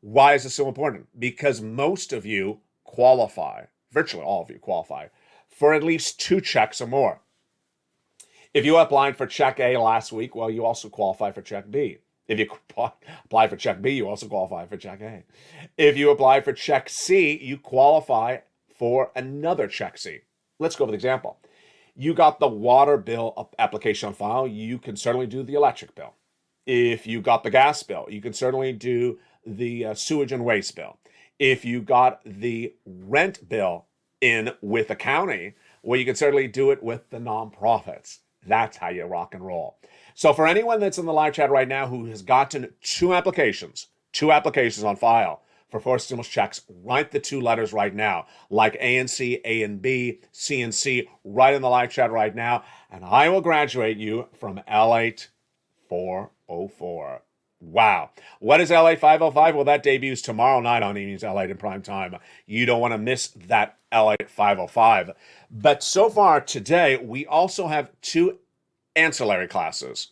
Why is this so important? Because most of you qualify, virtually all of you qualify, for at least 2 checks or more. If you applied for Check A last week, well, you also qualify for Check B. If you apply for Check B, you also qualify for Check A. If you apply for Check C, you qualify for another Check C. Let's go with an example. You got the water bill application on file, you can certainly do the electric bill. If you got the gas bill, you can certainly do the sewage and waste bill. If you got the rent bill in with the county, well, you can certainly do it with the nonprofits. That's how you rock and roll. So for anyone that's in the live chat right now who has gotten 2 applications on file for forced stimulus checks, write the 2 letters right now, like A and C, A and B, C and C, right in the live chat right now, and I will graduate you from LALATE 404. Wow. What is LALATE 505? Well, that debuts tomorrow night on Evenings LALATE in prime time. You don't want to miss that LALATE 505. But so far today, we also have 2 ancillary classes,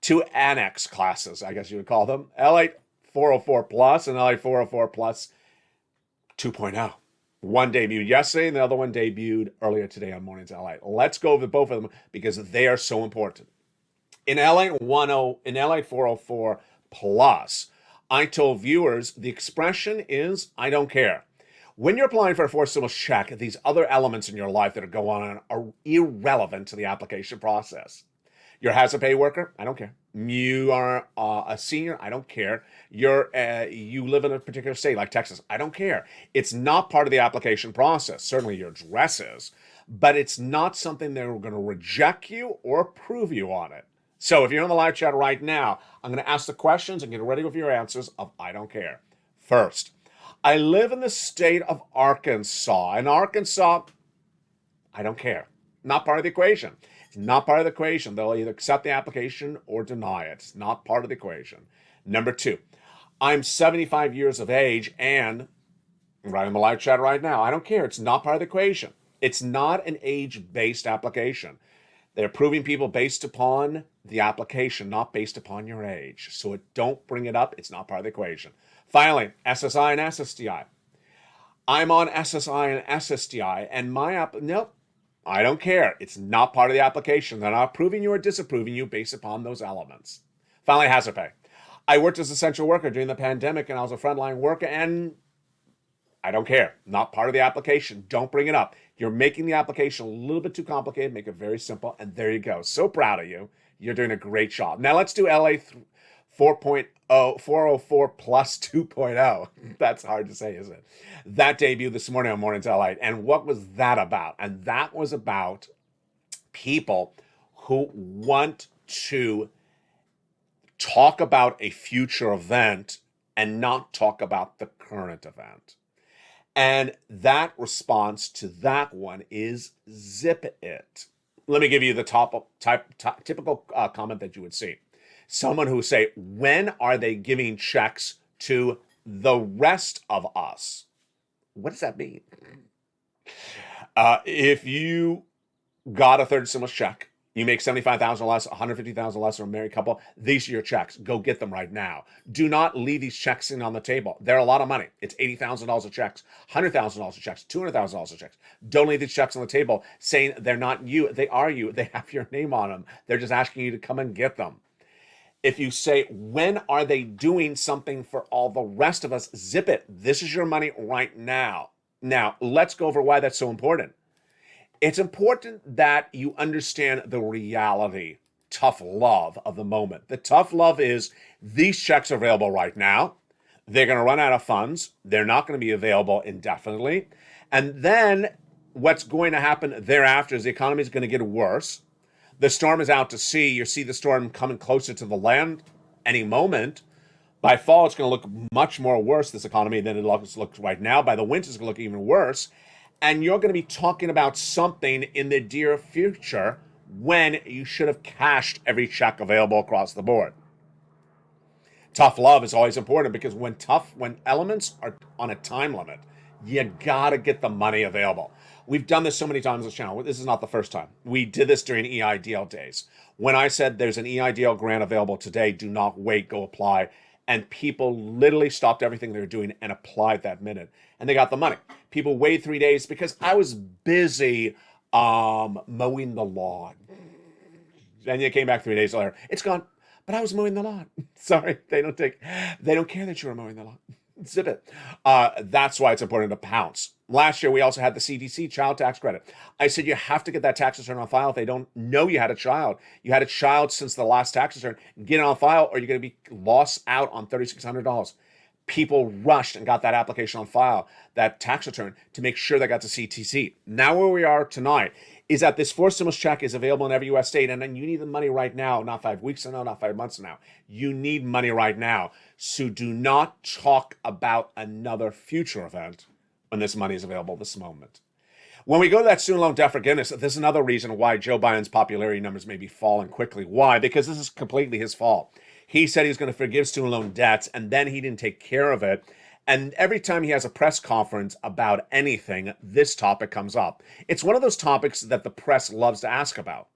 2 annex classes, I guess you would call them. LALATE 404 Plus and LALATE 404 Plus 2.0. One debuted yesterday and the other one debuted earlier today on Mornings LALATE. Let's go over both of them because they are so important. In LALATE 404 Plus, I told viewers the expression is, I don't care. When you're applying for a forced stimulus check, these other elements in your life that are going on are irrelevant to the application process. You're a hazard pay worker? I don't care. You are a senior? I don't care. You live in a particular state like Texas? I don't care. It's not part of the application process. Certainly your address is, but it's not something they're going to reject you or approve you on it. So if you're in the live chat right now, I'm going to ask the questions and get ready with your answers of I don't care. First, I live in the state of Arkansas. In Arkansas, I don't care. Not part of the equation. It's not part of the equation. They'll either accept the application or deny it. It's not part of the equation. Number two, I'm 75 years of age and right in the live chat right now. I don't care. It's not part of the equation. It's not an age-based application. They're approving people based upon the application, not based upon your age. So don't bring it up. It's not part of the equation. Finally, SSI and SSDI. I'm on SSI and SSDI, and nope, I don't care. It's not part of the application. They're not approving you or disapproving you based upon those elements. Finally, hazard pay. I worked as an essential worker during the pandemic, and I was a frontline worker, and I don't care. Not part of the application. Don't bring it up. You're making the application a little bit too complicated. Make it very simple, and there you go. So proud of you. You're doing a great job. Now let's do LA 404 plus 2.0. That's hard to say, isn't it? That debuted this morning on Mornings LA. And what was that about? And that was about people who want to talk about a future event and not talk about the current event. And that response to that one is zip it. Let me give you the typical comment that you would see. Someone who say, when are they giving checks to the rest of us? What does that mean? If you got a third stimulus check, you make $75,000 less, $150,000 less, or a married couple, these are your checks. Go get them right now. Do not leave these checks sitting on the table. They're a lot of money. It's $80,000 of checks, $100,000 of checks, $200,000 of checks. Don't leave these checks on the table saying they're not you. They are you. They have your name on them. They're just asking you to come and get them. If you say, when are they doing something for all the rest of us? Zip it. This is your money right now. Now, let's go over why that's so important. It's important that you understand the reality, tough love of the moment. The tough love is these checks are available right now. They're going to run out of funds. They're not going to be available indefinitely. And then what's going to happen thereafter is the economy is going to get worse. The storm is out to sea. You see the storm coming closer to the land any moment. By fall, it's going to look much more worse, this economy, than it looks right now. By the winter, it's going to look even worse. And you're going to be talking about something in the dear future when you should have cashed every check available across the board. Tough love is always important because when elements are on a time limit, you got to get the money available. We've done this so many times on this channel. This is not the first time. We did this during EIDL days. When I said there's an EIDL grant available today, do not wait, go apply. And people literally stopped everything they were doing and applied that minute. And they got the money. People waited 3 days because I was busy mowing the lawn. And you came back 3 days later. It's gone, but I was mowing the lawn. Sorry, they don't care that you were mowing the lawn. Zip it. That's why it's important to pounce. Last year, we also had the CTC, child tax credit. I said you have to get that tax return on file if they don't know you had a child. You had a child since the last tax return. Get it on file or you're going to be lost out on $3,600. People rushed and got that application on file, that tax return, to make sure they got the CTC. Now where we are tonight is that this forced stimulus check is available in every U.S. state, and then you need the money right now, not 5 weeks from now, not 5 months from now. You need money right now. So do not talk about another future event when this money is available this moment. When we go to that student loan debt forgiveness, there's another reason why Joe Biden's popularity numbers may be falling quickly. Why? Because this is completely his fault. He said he was going to forgive student loan debts, and then he didn't take care of it. And every time he has a press conference about anything, this topic comes up. It's one of those topics that the press loves to ask about.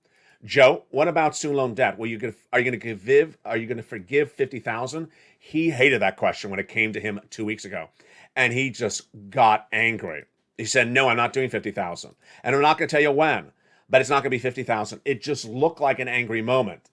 Joe, what about student loan debt? Are you going to forgive $50,000? He hated that question when it came to him 2 weeks ago, and he just got angry. He said, "No, I'm not doing $50,000, and I'm not going to tell you when, but it's not going to be $50,000." It just looked like an angry moment.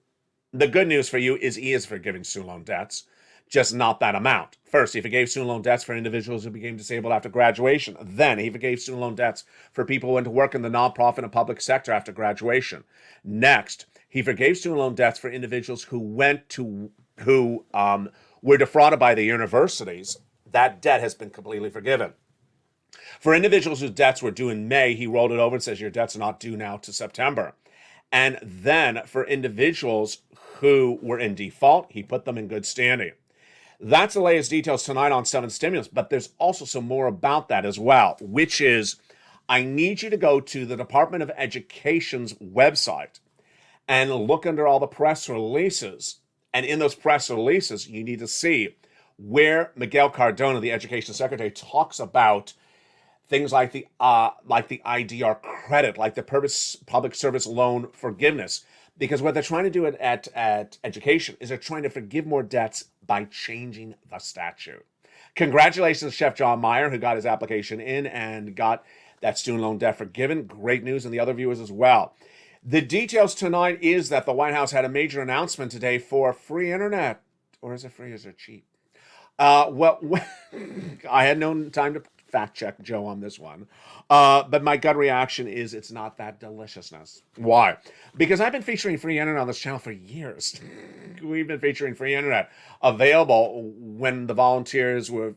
The good news for you is he is forgiving student loan debts, just not that amount. First, he forgave student loan debts for individuals who became disabled after graduation. Then he forgave student loan debts for people who went to work in the nonprofit and public sector after graduation. Next, he forgave student loan debts for individuals who were defrauded by the universities. That debt has been completely forgiven. For individuals whose debts were due in May, he rolled it over and says your debts are not due now to September. And then for individuals who were in default, he put them in good standing. That's the latest details tonight on 7 stimulus, but there's also some more about that as well, which is I need you to go to the Department of Education's website and look under all the press releases. And in those press releases, you need to see where Miguel Cardona, the Education Secretary, talks about things like the IDR credit, like the public service loan forgiveness. Because what they're trying to do at education is they're trying to forgive more debts by changing the statute. Congratulations, Chef John Meyer, who got his application in and got that student loan debt forgiven. Great news, and the other viewers as well. The details tonight is that the White House had a major announcement today for free internet. Or is it free or is it cheap? Well, I had no time to fact check Joe on this one. But my gut reaction is it's not that deliciousness. Why? Because I've been featuring free internet on this channel for years. We've been featuring free internet available when the volunteers were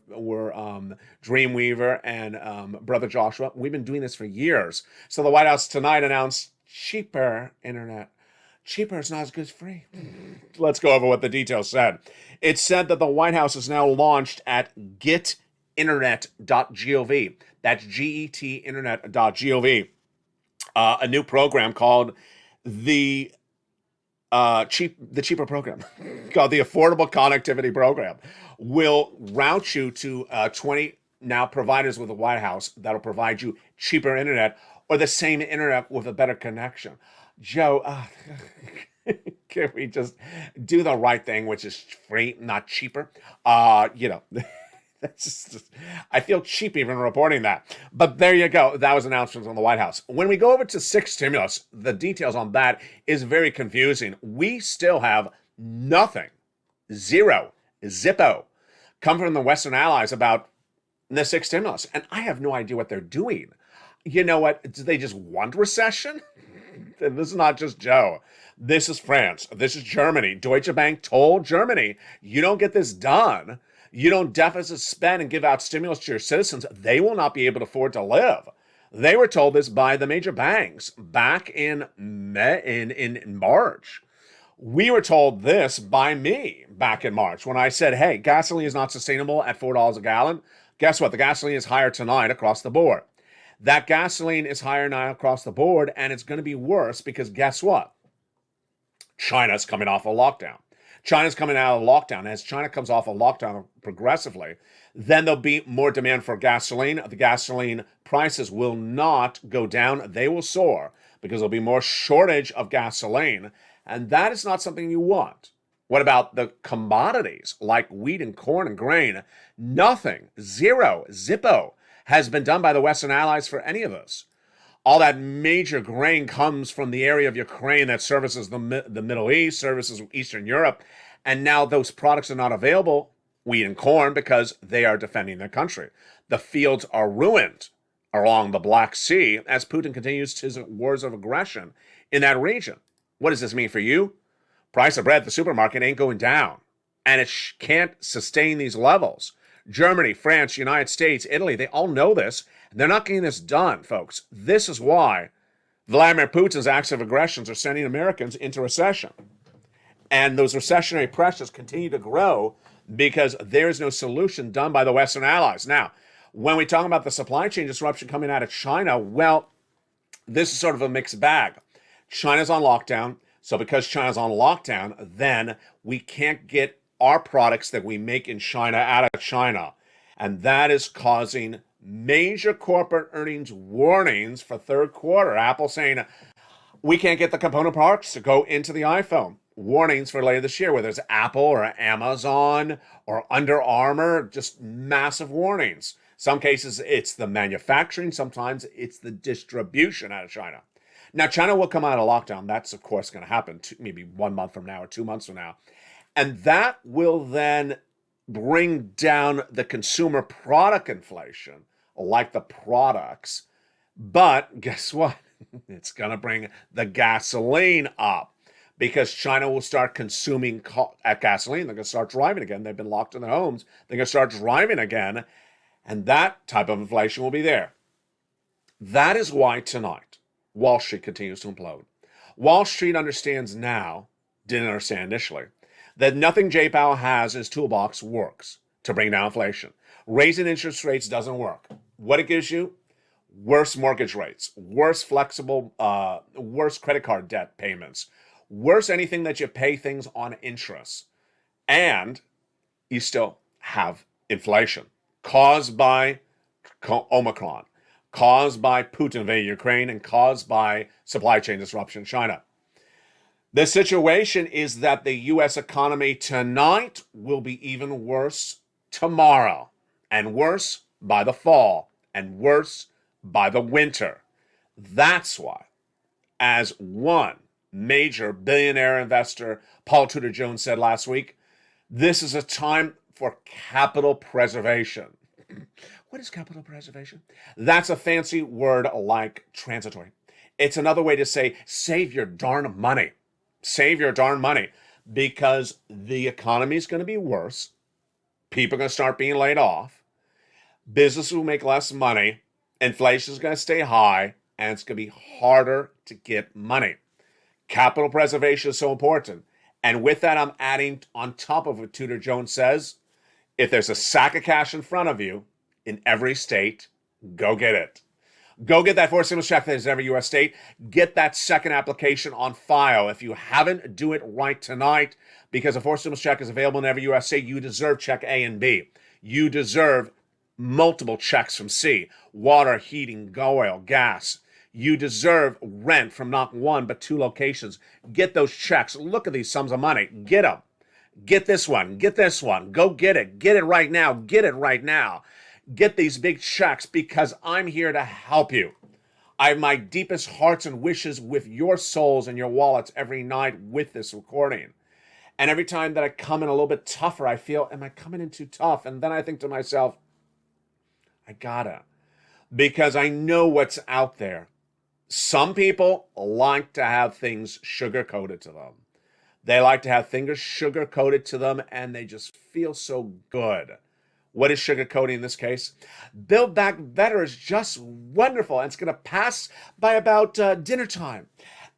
Dreamweaver and Brother Joshua. We've been doing this for years. So the White House tonight announced cheaper internet. Cheaper is not as good as free. Let's go over what the details said. It said that the White House is now launched at getinternet.gov. That's getinternet.gov. A new program called the cheaper program, called the Affordable Connectivity Program, will route you to 20 now providers with the White House that'll provide you cheaper internet or the same internet with a better connection. Joe, can we just do the right thing, which is free, not cheaper? That's just, I feel cheap even reporting that. But there you go. That was announcements on the White House. When we go over to 6 stimulus, the details on that is very confusing. We still have nothing, zero, zippo, come from the Western allies about the 6 stimulus. And I have no idea what they're doing. You know what? Do they just want recession? This is not just Joe. This is France. This is Germany. Deutsche Bank told Germany, you don't get this done, you don't deficit spend and give out stimulus to your citizens, they will not be able to afford to live. They were told this by the major banks back in March. We were told this by me back in March when I said, hey, gasoline is not sustainable at $4 a gallon. Guess what? The gasoline is higher tonight across the board. That gasoline is higher now across the board, and it's going to be worse because guess what? China's coming off a lockdown. China's coming out of lockdown. As China comes off a lockdown progressively, then there'll be more demand for gasoline. The gasoline prices will not go down. They will soar because there'll be more shortage of gasoline, and that is not something you want. What about the commodities like wheat and corn and grain? Nothing, zero, zippo, has been done by the Western allies for any of us. All that major grain comes from the area of Ukraine that services the Middle East, services Eastern Europe, and now those products are not available, wheat and corn, because they are defending their country. The fields are ruined along the Black Sea as Putin continues his wars of aggression in that region. What does this mean for you? Price of bread at the supermarket ain't going down, and it can't sustain these levels. Germany, France, United States, Italy, they all know this. They're not getting this done, folks. This is why Vladimir Putin's acts of aggressions are sending Americans into recession. And those recessionary pressures continue to grow because there is no solution done by the Western allies. Now, when we talk about the supply chain disruption coming out of China, well, this is sort of a mixed bag. China's on lockdown. So because China's on lockdown, then we can't get our products that we make in China out of China. And that is causing major corporate earnings warnings for third quarter. Apple saying we can't get the component parts to go into the iPhone. Warnings for later this year, whether it's Apple or Amazon or Under Armour, just massive warnings. Some cases it's the manufacturing, sometimes it's the distribution out of China. Now, China will come out of lockdown. That's, of course, going to happen maybe 1 month from now or 2 months from now. And that will then bring down the consumer product inflation, like the products. But guess what? It's going to bring the gasoline up because China will start consuming gasoline. They're going to start driving again. They've been locked in their homes. They're going to start driving again. And that type of inflation will be there. That is why tonight, Wall Street continues to implode. Wall Street understands now, didn't understand initially, that nothing J Powell has in his toolbox works to bring down inflation. Raising interest rates doesn't work. What it gives you? Worse mortgage rates, worse worse credit card debt payments, worse anything that you pay things on interest. And you still have inflation caused by Omicron, caused by Putin invading Ukraine, and caused by supply chain disruption in China. The situation is that the U.S. economy tonight will be even worse tomorrow, and worse by the fall, and worse by the winter. That's why, as one major billionaire investor, Paul Tudor Jones, said last week, this is a time for capital preservation. What is capital preservation? That's a fancy word like transitory. It's another way to say save your darn money. Save your darn money, because the economy is going to be worse. People are going to start being laid off. Businesses will make less money. Inflation is going to stay high, and it's going to be harder to get money. Capital preservation is so important. And with that, I'm adding on top of what Tudor Jones says, if there's a sack of cash in front of you in every state, go get it. Go get that fourth stimulus check that is in every U.S. state. Get that second application on file. If you haven't, do it right tonight, because a fourth stimulus check is available in every U.S. state. You deserve check A and B. You deserve multiple checks from C. Water, heating, oil, gas. You deserve rent from not one, but 2 locations. Get those checks. Look at these sums of money. Get them. Get this one. Get this one. Go get it. Get it right now. Get it right now. Get these big checks, because I'm here to help you. I have my deepest hearts and wishes with your souls and your wallets every night with this recording. And every time that I come in a little bit tougher, I feel, am I coming in too tough? And then I think to myself, I gotta, because I know what's out there. Some people like to have things sugar-coated to them. They like to have things sugar-coated to them, and they just feel so good. What is sugar-coating in this case? Build Back Better is just wonderful, and it's going to pass by about dinner time.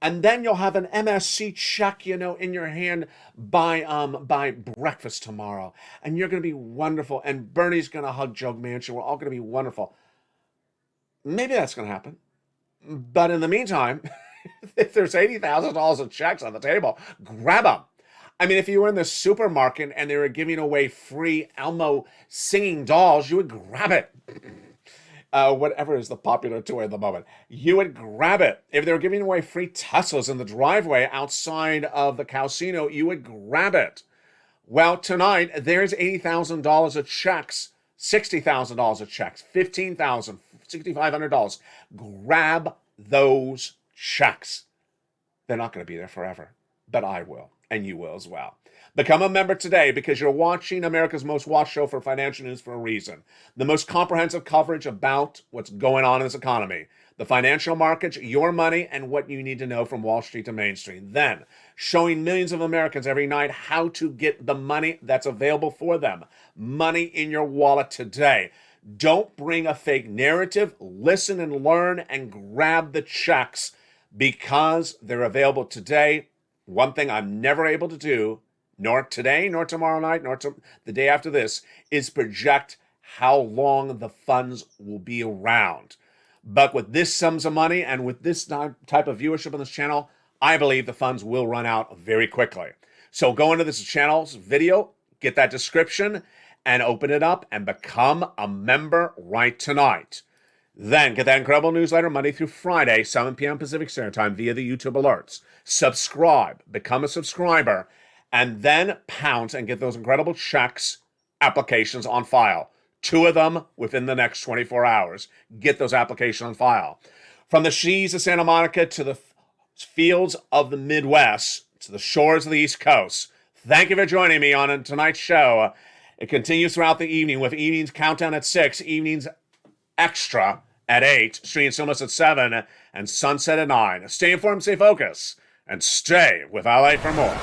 And then you'll have an MSC check, in your hand by breakfast tomorrow. And you're going to be wonderful. And Bernie's going to hug Joe Manchin. We're all going to be wonderful. Maybe that's going to happen. But in the meantime, if there's $80,000 of checks on the table, grab them. I mean, if you were in the supermarket and they were giving away free Elmo singing dolls, you would grab it. Whatever is the popular toy at the moment, you would grab it. If they were giving away free Teslas in the driveway outside of the casino, you would grab it. Well, tonight, there's $80,000 of checks, $60,000 of checks, $15,000, $6,500. Grab those checks. They're not going to be there forever, but I will. And you will as well. Become a member today, because you're watching America's most watched show for financial news for a reason. The most comprehensive coverage about what's going on in this economy, the financial markets, your money, and what you need to know from Wall Street to Main Street. Then, showing millions of Americans every night how to get the money that's available for them. Money in your wallet today. Don't bring a fake narrative. Listen and learn and grab the checks, because they're available today. One thing I'm never able to do, nor today, nor tomorrow night, nor the day after this, is project how long the funds will be around. But with this sums of money and with this type of viewership on this channel, I believe the funds will run out very quickly. So go into this channel's video, get that description, and open it up and become a member right tonight. Then get that incredible newsletter Monday through Friday, 7 p.m. Pacific Standard Time via the YouTube alerts. Subscribe, become a subscriber, and then pounce and get those incredible checks, applications on file. 2 of them within the next 24 hours. Get those applications on file. From the seas of Santa Monica to the fields of the Midwest, to the shores of the East Coast. Thank you for joining me on tonight's show. It continues throughout the evening with evenings countdown at 6, evenings extra at 8, Street and Stillness at 7, and Sunset at 9. Stay informed, stay focused, and stay with LA for more.